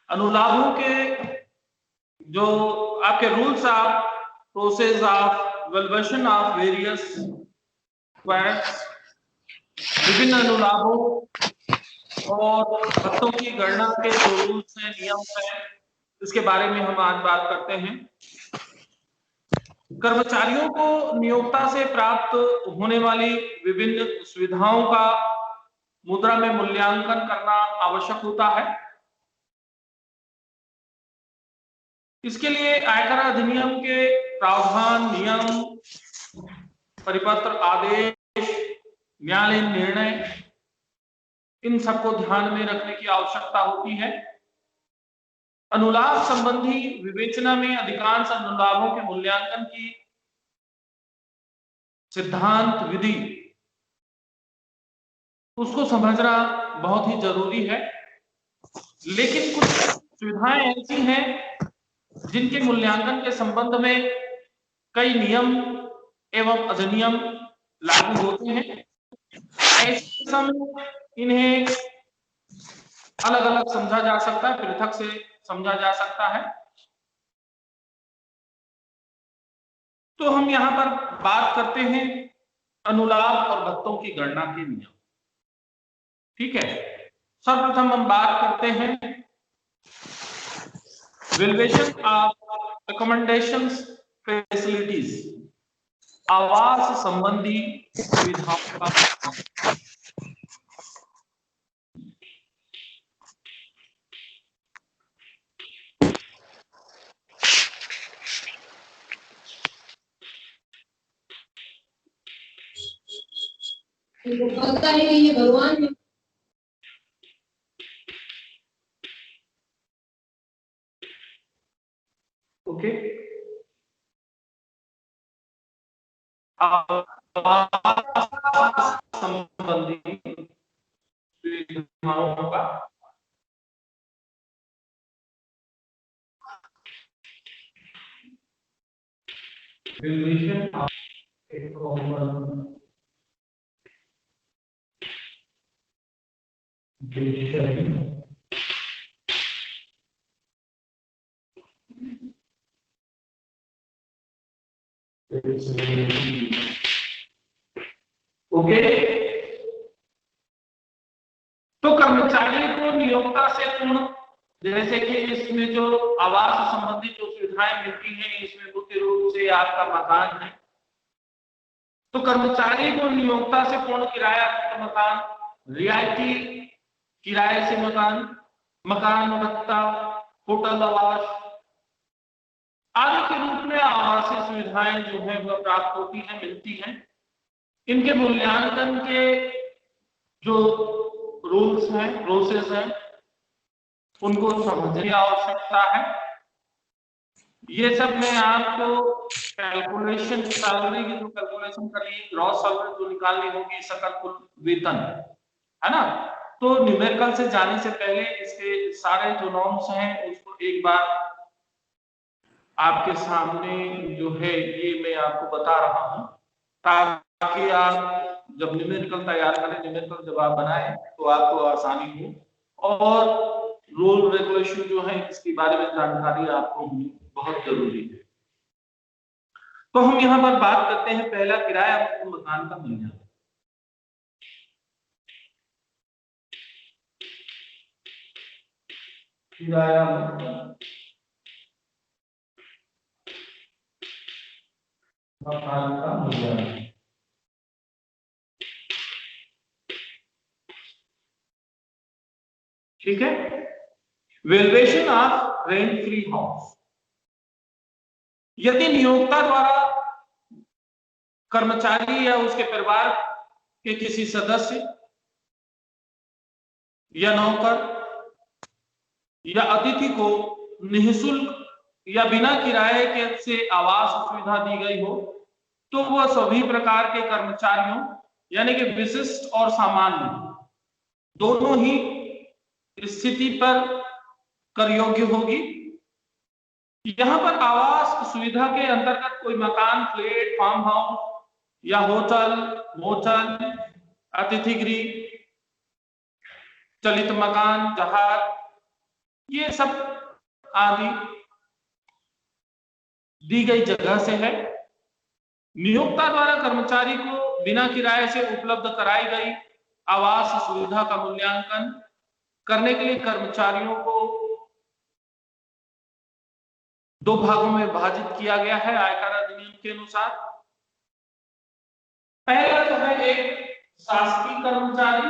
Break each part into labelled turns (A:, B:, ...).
A: अनुलाभों के जो आपके rules of process of valuation of various squares, विभिन्न अनुलाभों और भत्तों की गणना के जो रूल्स हैं, नियम हैं, इसके बारे में हम आज बात करते हैं। कर्मचारियों को नियोक्ता से प्राप्त होने वाली विभिन्न सुविधाओं का मुद्रा में मूल्यांकन करना आवश्यक होता है। इसके लिए आयकर अधिनियम के प्रावधान, नियम, परिपत्र, आदेश, न्यायालयीन निर्णय, इन सबको ध्यान में रखने की आवश्यकता होती है। अनुलाभ संबंधी विवेचना में अधिकांश अनुलाभों के मूल्यांकन की सिद्धांत विधि उसको समझना बहुत ही जरूरी है। लेकिन कुछ सुविधाएं ऐसी हैं जिनके मूल्यांकन के संबंध में कई नियम एवं अधिनियम लागू होते हैं। ऐसे समय इन्हें अलग अलग समझा जा सकता है, पृथक से समझा जा सकता है। तो हम यहां पर बात करते हैं अनुलाभ और भत्तों की गणना के नियम। ठीक है, सर्वप्रथम हम बात करते हैं वैल्यूएशन ऑफ रिकमेंडेशंस फैसिलिटीज, आवास संबंधी सुविधाओं का।
B: पता है कि ये भगवान है।
A: ओके, संबंधी सुविधाओं का वैल्यूएशन ऑफ एक कॉमन ओके। तो कर्मचारी को नियोक्ता से पूर्ण, जैसे कि इसमें जो आवास संबंधी जो सुविधाएं मिलती हैं, इसमें मुख्य रूप से आपका मकान है। तो कर्मचारी को नियोक्ता से पूर्ण किराया मकान, रियायती किराए से मकान, मकान भत्ता, होटल आवास आदि के रूप में आवासीय सुविधाएं जो है वह प्राप्त होती हैं, मिलती हैं। इनके मूल्यांकन के जो रूल्स हैं, प्रोसेस हैं, उनको समझने की आवश्यकता है। ये सब मैं आपको कैलकुलेशन, सैलरी की जो कैलकुलेशन करी, ग्रॉस सैलरी जो निकालनी होगी, सकल कुल वेतन, है ना। तो न्यूमेरिकल से जाने से पहले इसके सारे जो नॉर्म्स हैं उसको एक बार आपके सामने जो है ये मैं आपको बता रहा हूं, ताकि आप जब न्यूमेरिकल तैयार करें, न्यूमेरिकल जब आप बनाएं तो आपको आसानी हो। और रूल रेगुलेशन जो है इसके बारे में जानकारी आपको होनी बहुत जरूरी है। तो हम यहाँ पर बात करते हैं पहला, किराया मकान का मूल्यांकन। किराया मकान का मूल्यांकन। ठीक है, valuation of rent free house. यदि नियोक्ता द्वारा कर्मचारी या उसके परिवार के किसी सदस्य या नौकर या अतिथि को निःशुल्क या बिना किराए के से आवास सुविधा दी गई हो, तो वह सभी प्रकार के कर्मचारियों यानी कि विशिष्ट और सामान्य दोनों ही स्थिति पर कर योग्य होगी। यहां पर आवास सुविधा के अंतर्गत कोई मकान, फ्लैट, फार्म हाउस या होटल, मोटल अतिथि गृह, चलित मकान, जहाज, ये सब आदि दी गई जगह से है। नियोक्ता द्वारा कर्मचारी को बिना किराए से उपलब्ध कराई गई आवास सुविधा का मूल्यांकन करने के लिए कर्मचारियों को 2 भागों में विभाजित किया गया है आयकर अधिनियम के अनुसार। पहला तो है एक शासकीय कर्मचारी,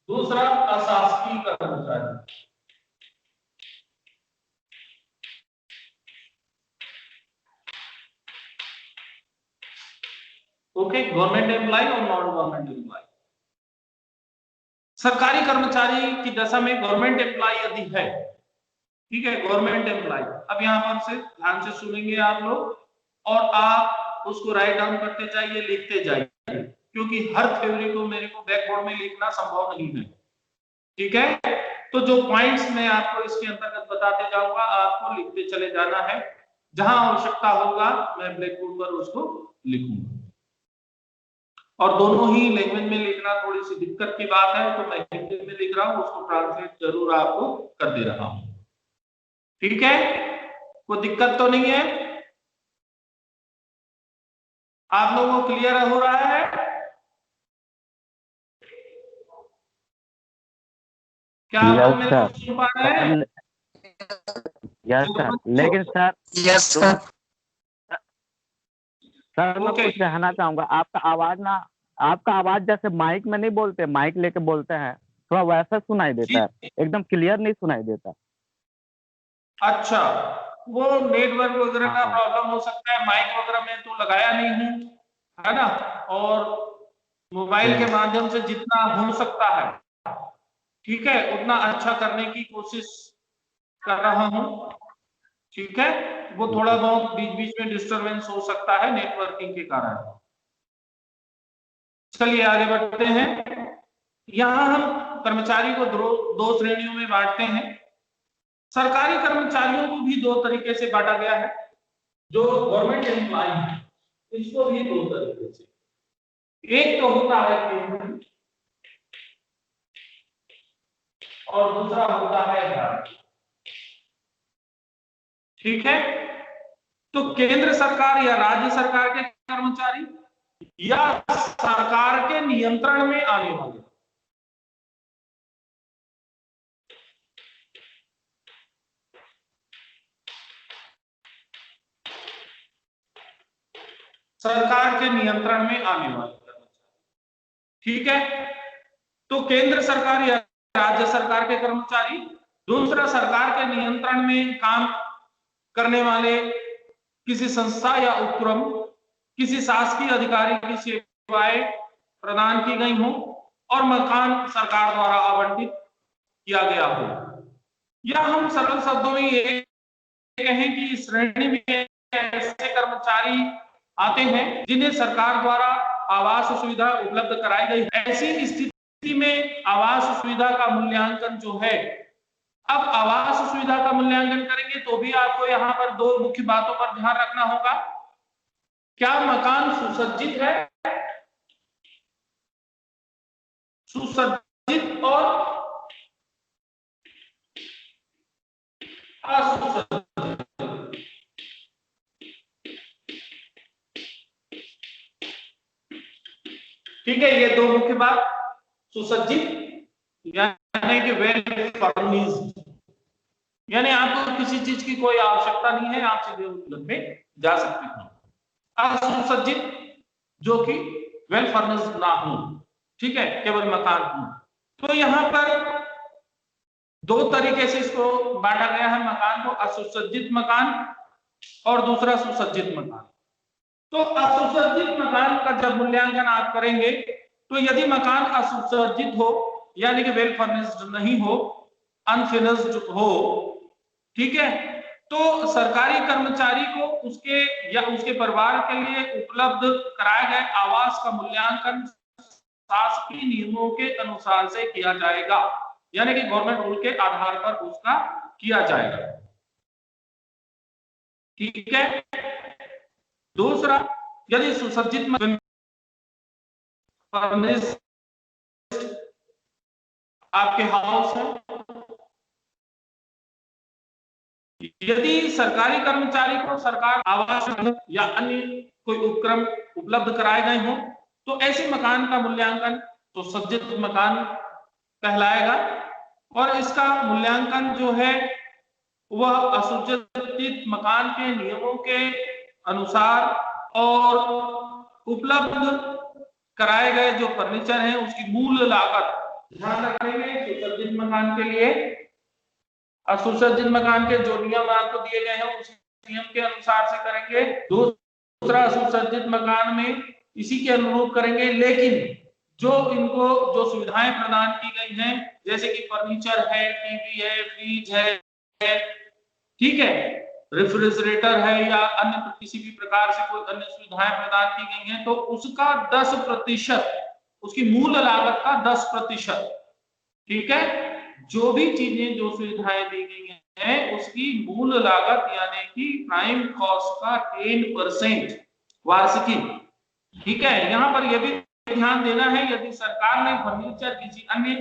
A: दूसरा अशासकीय कर्मचारी। ओके, गवर्नमेंट एम्प्लॉय और नॉन गवर्नमेंट एम्प्लॉय। सरकारी कर्मचारी की दशा में गवर्नमेंट एम्प्लॉय यदि है, ठीक है, गवर्नमेंट एम्प्लॉय, अब यहां पर से ध्यान से सुनेंगे आप लोग और आप उसको राइट डाउन करते जाइए, लिखते जाइए, क्योंकि हर थ्योरी को मेरे को बैकबोर्ड में लिखना संभव नहीं है, ठीक है। तो जो पॉइंट्स मैं आपको इसके अंतर्गत बताते जाऊंगा, आपको लिखते चले जाना है, जहां आवश्यकता होगा मैं ब्लैकबोर्ड पर उसको लिखूंगा। और दोनों ही लैंग्वेज में लिखना थोड़ी सी दिक्कत की बात है, तो मैं हिंदी में लिख रहा हूं, उसको ट्रांसलेट जरूर आपको कर दे रहा हूं, ठीक है, कोई दिक्कत तो नहीं है, आप लोगों को क्लियर हो रहा है? क्या आप लोग मेरे को सुन पा रहे हैं?
C: यस सर, लेकिन सर
D: यस सर,
C: सर मैं कुछ कहना चाहूंगा। आपका आवाज जैसे माइक में नहीं बोलते, माइक लेके बोलते हैं, थोड़ा वैसा सुनाई देता है, एकदम क्लियर नहीं सुनाई देता।
A: अच्छा, वो नेटवर्क वगैरह का प्रॉब्लम हो सकता है, माइक वगैरह में तो लगाया नहीं हूं, है ना, और मोबाइल के माध्यम से जितना हो सकता है, ठीक है, उतना अच्छा करने की कोशिश कर रहा हूं, ठीक है। वो थोड़ा बहुत बीच बीच में डिस्टरबेंस हो सकता है नेटवर्किंग के कारण। चलिए आगे बढ़ते हैं। यहां हम कर्मचारी को दो श्रेणियों में बांटते हैं। सरकारी कर्मचारियों को भी 2 तरीके से बांटा गया है। जो गवर्नमेंट एम्प्लॉय है इसको भी 2 तरीके से, एक तो होता है केंद्र और दूसरा होता है राज्य, ठीक है। तो केंद्र सरकार या राज्य सरकार के कर्मचारी या सरकार के नियंत्रण में आने वाले, सरकार के नियंत्रण में आने वाले कर्मचारी, ठीक है। तो केंद्र सरकार या राज्य सरकार के कर्मचारी, दूसरा सरकार के नियंत्रण में काम करने वाले किसी संस्था या उपक्रम, किसी शासकीय अधिकारी की सेवाएं प्रदान की गई हो और मकान सरकार द्वारा आवंटित किया गया हो, या हम सरल शब्दों में ये कहें कि इस श्रेणी में ऐसे कर्मचारी आते हैं जिन्हें सरकार द्वारा आवास सुविधा उपलब्ध कराई गई। ऐसी स्थिति में आवास सुविधा का मूल्यांकन जो है, अब आवास सुविधा का मूल्यांकन करेंगे तो भी आपको यहाँ पर 2 मुख्य बातों पर ध्यान रखना होगा। क्या मकान सुसज्जित है, सुसज्जित और असुसज्जित, ठीक है, ये 2 मुख्य बात। सुसज्जित यानी कि वेल फर्निश्ड, यानी आपको किसी चीज की कोई आवश्यकता नहीं है, आप सीधे उस में जा सकते हैं। असुसज्जित जो कि वेल फर्निश्ड ना हो, ठीक है, केवल मकान हो। तो यहाँ पर 2 तरीके से इसको बांटा गया है मकान को, असुसज्जित मकान और दूसरा सुसज्जित मकान। तो असुसज्जित मकान का जब मूल्यांकन आप करेंगे तो यदि मकान असुसज्जित हो यानी कि वेल फर्निश्ड नहीं हो, अनफिनिश्ड हो, ठीक है, तो सरकारी कर्मचारी को उसके या उसके परिवार के लिए उपलब्ध कराए गए आवास का मूल्यांकन शासकीय नियमों के अनुसार से किया जाएगा, यानी कि गवर्नमेंट रूल के आधार पर उसका किया जाएगा। ठीक है। दूसरा, यदि सुसज्जित फर्निश्ड आपके हाउस है, यदि सरकारी कर्मचारी को सरकार आवास या अन्य कोई उपक्रम उपलब्ध कराए गए हो, तो ऐसे मकान का मूल्यांकन सुसज्जित मकान कहलाएगा। और इसका मूल्यांकन जो है वह असुसज्जित मकान के नियमों के अनुसार और उपलब्ध कराए गए जो फर्नीचर है उसकी मूल लागत ध्यान रखेंगे सुसज्जित मकान के लिए। असुसज्जित मकान के जो नियम आपको दिए गए हैं उस नियम के अनुसार से करेंगे। दूसरा, सुसज्जित मकान में इसी के अनुरूप करेंगे, लेकिन जो इनको जो सुविधाएं प्रदान की गई हैं जैसे कि फर्नीचर है, टीवी है, फ्रिज है, ठीक है, रेफ्रिजरेटर है या अन्य किसी भी प्रकार से कोई अन्य सुविधाएं प्रदान की गई हैं, तो उसका 10%, उसकी मूल लागत का 10%, ठीक है, जो भी चीजें जो सुविधाएं दी गई हैं उसकी मूल लागत यानी कि प्राइम कॉस्ट का 10% वार्षिकी, ठीक है। यहाँ पर यह भी ध्यान देना है, यदि सरकार ने फर्नीचर किसी अन्य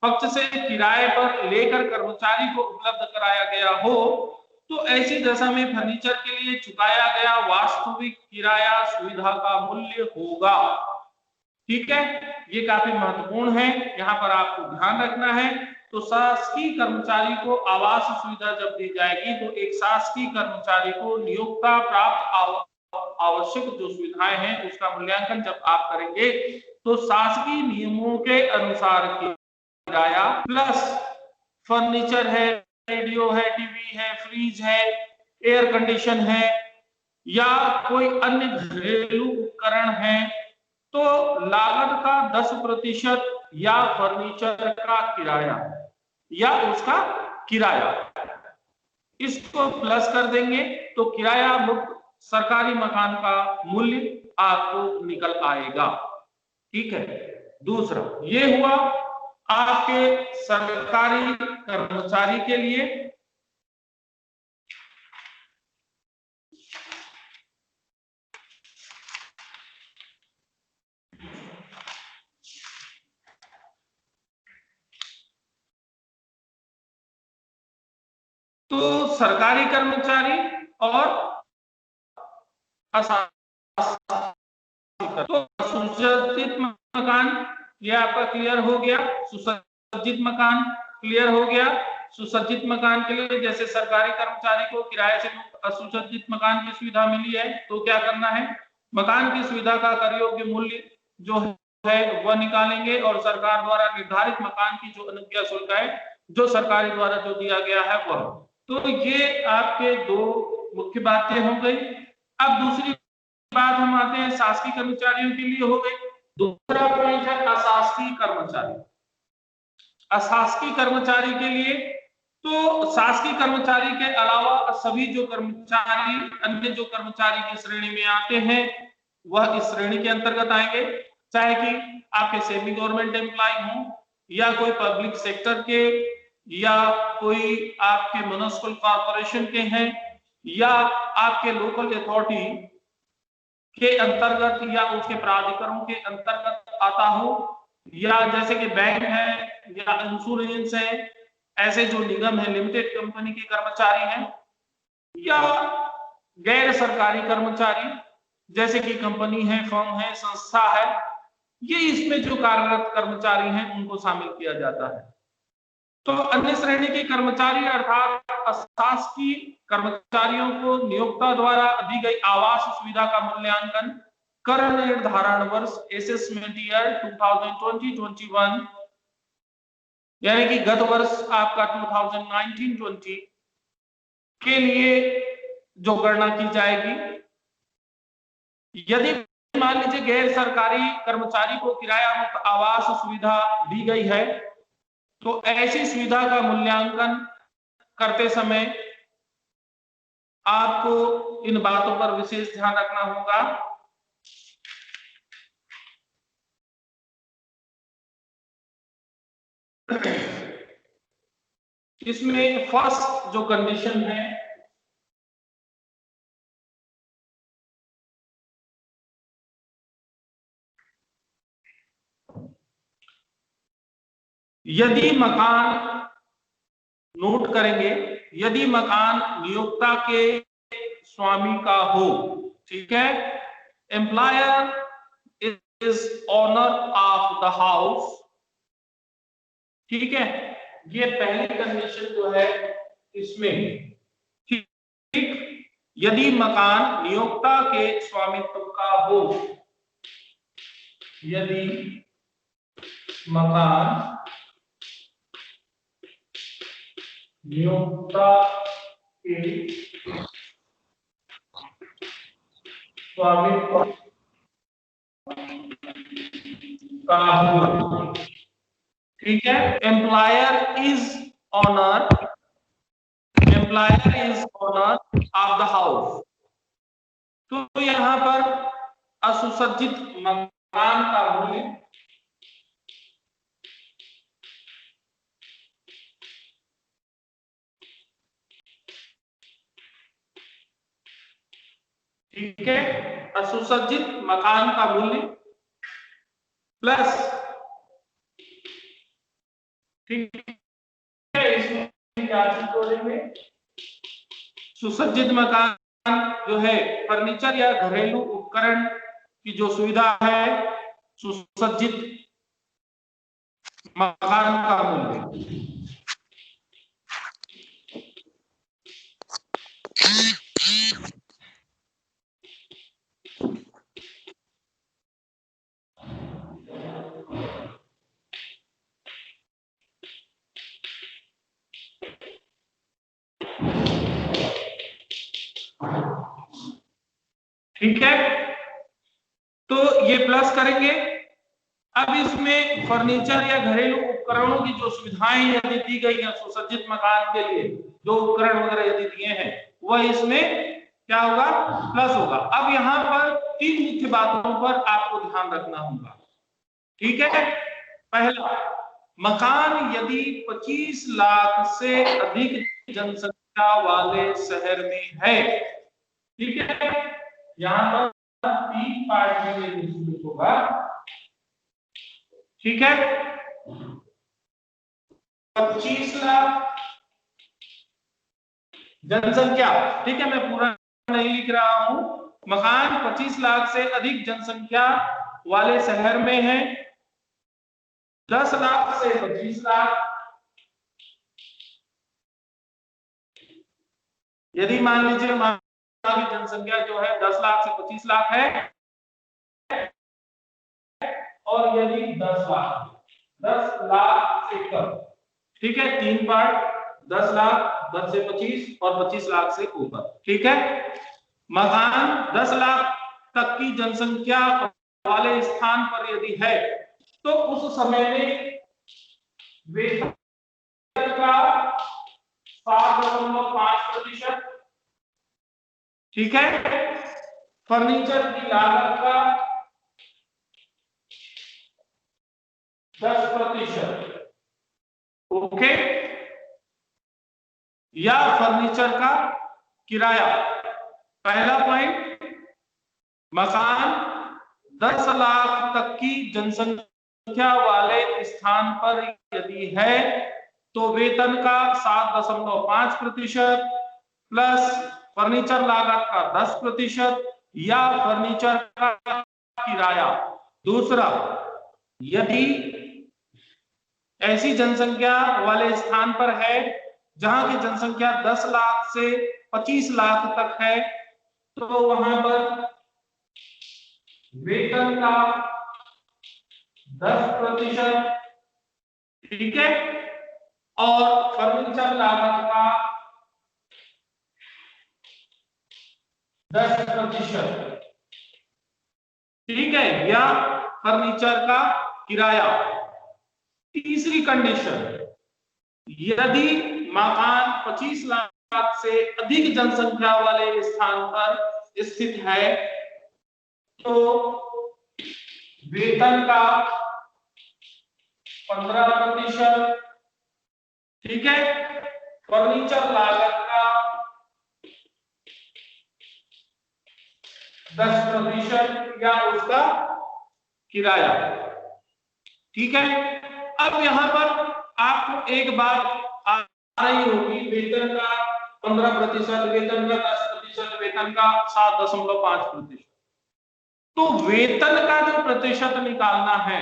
A: पक्ष से किराए पर लेकर कर्मचारी को उपलब्ध कराया गया हो, तो ऐसी दशा में फर्नीचर के लिए चुकाया गया वास्तविक किराया सुविधा का मूल्य होगा, ठीक है। ये काफी महत्वपूर्ण है, यहाँ पर आपको ध्यान रखना है। तो शासकीय कर्मचारी को आवास सुविधा जब दी जाएगी तो एक शासकीय कर्मचारी को नियोक्ता प्राप्त आवश्यक जो सुविधाएं हैं उसका मूल्यांकन जब आप करेंगे तो शासकीय नियमों के अनुसार किराया प्लस फर्नीचर है, रेडियो है, टीवी है, फ्रिज है, एयर कंडीशन है या कोई अन्य घरेलू उपकरण है, तो लागत का 10% या फर्नीचर का किराया या उसका किराया इसको प्लस कर देंगे तो किराया मुक्त सरकारी मकान का मूल्य आपको निकल आएगा, ठीक है। दूसरा, ये हुआ आपके सरकारी कर्मचारी के लिए। तो सरकारी कर्मचारी और तो सुसज्जित मकान ये आपका क्लियर हो गया, सुसज्जित मकान क्लियर हो गया। सुसज्जित मकान के लिए जैसे सरकारी कर्मचारी को किराए से मुक्त असुसज्जित मकान की सुविधा मिली है तो क्या करना है, मकान की सुविधा का कर योग्य मूल्य जो है वह निकालेंगे और सरकार द्वारा निर्धारित मकान की जो अनुज्ञा शुल्क है जो सरकारी द्वारा जो दिया गया है वह। तो ये आपके दो मुख्य बातें हो गई। अब दूसरी बात हम आते हैं शासकीय कर्मचारियों के लिए हो गई। दूसरा पॉइंट है अशासकीय कर्मचारी। अशासकीय कर्मचारी के लिए तो शासकीय कर्मचारी के अलावा सभी जो कर्मचारी अन्य जो कर्मचारी की श्रेणी में आते हैं वह इस श्रेणी के अंतर्गत आएंगे, चाहे कि आपके सेमी गवर्नमेंट एम्प्लॉय हो या कोई पब्लिक सेक्टर के या कोई आपके म्युनिसिपल कॉर्पोरेशन के हैं या आपके लोकल अथॉरिटी के अंतर्गत या उसके प्राधिकरणों के अंतर्गत आता हो, या जैसे कि बैंक है या इंश्योरेंस है, ऐसे जो निगम है लिमिटेड कंपनी के कर्मचारी हैं, या गैर सरकारी कर्मचारी जैसे कि कंपनी है, फर्म है, संस्था है, ये इसमें जो कार्यरत कर्मचारी हैं उनको शामिल किया जाता है। तो अन्य श्रेणी के कर्मचारी अर्थात अशासकीय कर्मचारियों को नियोक्ता द्वारा दी गई आवास सुविधा का मूल्यांकन कर निर्धारण वर्ष असेसमेंट ईयर 2020-21 यानी कि गत वर्ष आपका 2019-20 के लिए जो गणना की जाएगी। यदि मान लीजिए गैर सरकारी कर्मचारी को किराया मुक्त आवास सुविधा दी गई है तो ऐसी सुविधा का मूल्यांकन करते समय आपको इन बातों पर विशेष ध्यान रखना होगा। इसमें फर्स्ट जो कंडीशन है यदि मकान, नोट करेंगे, यदि मकान नियोक्ता के स्वामी का हो, ठीक है, employer is owner of the house, ठीक है, ये पहली कंडीशन जो है इसमें, ठीक, यदि मकान नियोक्ता के स्वामित्व का हो, यदि मकान नियोक्ता के स्वामित्व का हो, ठीक है, employer is owner of the house. तो यहां पर असुसज्जित मकान का मूल्य ठीक है, असुसज्जित मकान का मूल्य प्लस, ठीक है, इसमें क्या चीज जोड़ेंगे, सुसज्जित मकान जो है फर्नीचर या घरेलू उपकरण की जो सुविधा है, सुसज्जित मकान का मूल्य, ठीक है, तो ये प्लस करेंगे। अब इसमें फर्नीचर या घरेलू उपकरणों की जो सुविधाएं यदि दी गई हैं सुसज्जित मकान के लिए, जो उपकरण वगैरह यदि दिए हैं, वह इसमें क्या होगा, प्लस होगा। अब यहाँ पर तीन मुख्य बातों पर आपको ध्यान रखना होगा, ठीक है। पहला, मकान यदि 25 लाख से अधिक जनसंख्या वाले शहर में है, ठीक है, यहाँ पर 3 पार्ट में ये डिस्ट्रीब्यूट होगा, ठीक है, 25 लाख जनसंख्या, ठीक है, मैं पूरा नहीं लिख रहा हूं, मकान 25 लाख से अधिक जनसंख्या वाले शहर में है, 10 लाख से 25 लाख, यदि मान लीजिए की जनसंख्या जो है 10 लाख से 25 लाख है, और यदि 10 लाख से कम, ठीक है, 3 पार्ट, 10 लाख, 10 से 25 और 25 लाख से ऊपर, ठीक है। मकान 10 लाख तक की जनसंख्या वाले स्थान पर यदि है, तो उस समय में वेतन का 7.5%, ठीक है, फर्नीचर की लागत का 10%, ओके, या फर्नीचर का किराया। पहला पॉइंट, मकान 10 लाख तक की जनसंख्या वाले स्थान पर यदि है, तो वेतन का 7.5% प्लस फर्नीचर लागत का 10% या फर्नीचर का किराया। दूसरा, यदि ऐसी जनसंख्या वाले स्थान पर है जहां की जनसंख्या 10 लाख से 25 लाख तक है, तो वहां पर वेतन का 10%, ठीक है, और फर्नीचर लागत का 10%, ठीक है, या फर्नीचर का किराया। तीसरी कंडीशन, यदि मकान 25 लाख से अधिक जनसंख्या वाले स्थान पर स्थित है, तो वेतन का 15%, ठीक है, फर्नीचर लागत का 10% या उसका किराया, ठीक है। अब यहां पर आपको एक बात आ रही होगी, वेतन का 15%, वेतन का 10%, वेतन का 7.5%। तो वेतन का जो प्रतिशत निकालना है,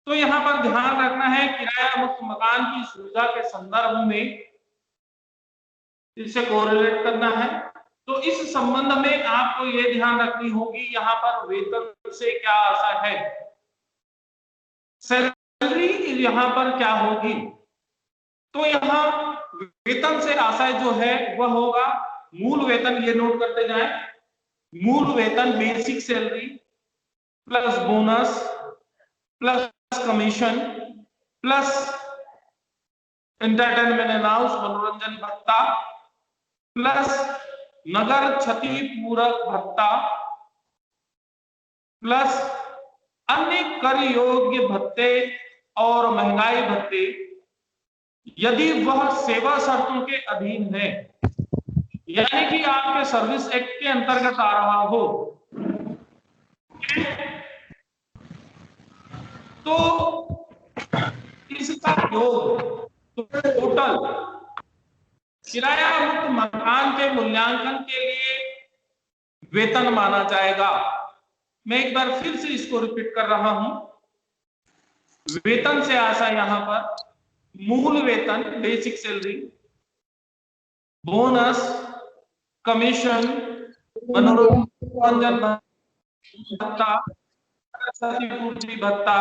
A: तो यहाँ पर ध्यान रखना है किराया मुक्त मकान की सुविधा के संदर्भ में इसे कोरिलेट करना है। तो इस संबंध में आपको ये ध्यान रखनी होगी, यहाँ पर वेतन से क्या आशा है, सैलरी यहाँ पर क्या होगी। तो यहाँ वेतन से आशय जो है वह होगा मूल वेतन, ये नोट करते जाएं, मूल वेतन basic salary plus bonus plus commission plus entertainment allowance मनोरंजन भत्ता प्लस नगर क्षति पूरक भत्ता प्लस अन्य कर योग्य भत्ते और महंगाई भत्ते यदि वह सेवा शर्तों के अधीन है, यानी कि आपके सर्विस एक्ट के अंतर्गत आ रहा हो, तो इसका योग टोटल किराया मुक्त मकान के मूल्यांकन के लिए वेतन माना जाएगा। मैं एक बार फिर से इसको रिपीट कर रहा हूं, वेतन से आशा यहां पर मूल वेतन बेसिक सैलरी, बोनस, कमीशन, मनोरंजन भत्ता, क्षतिपूर्ति भत्ता,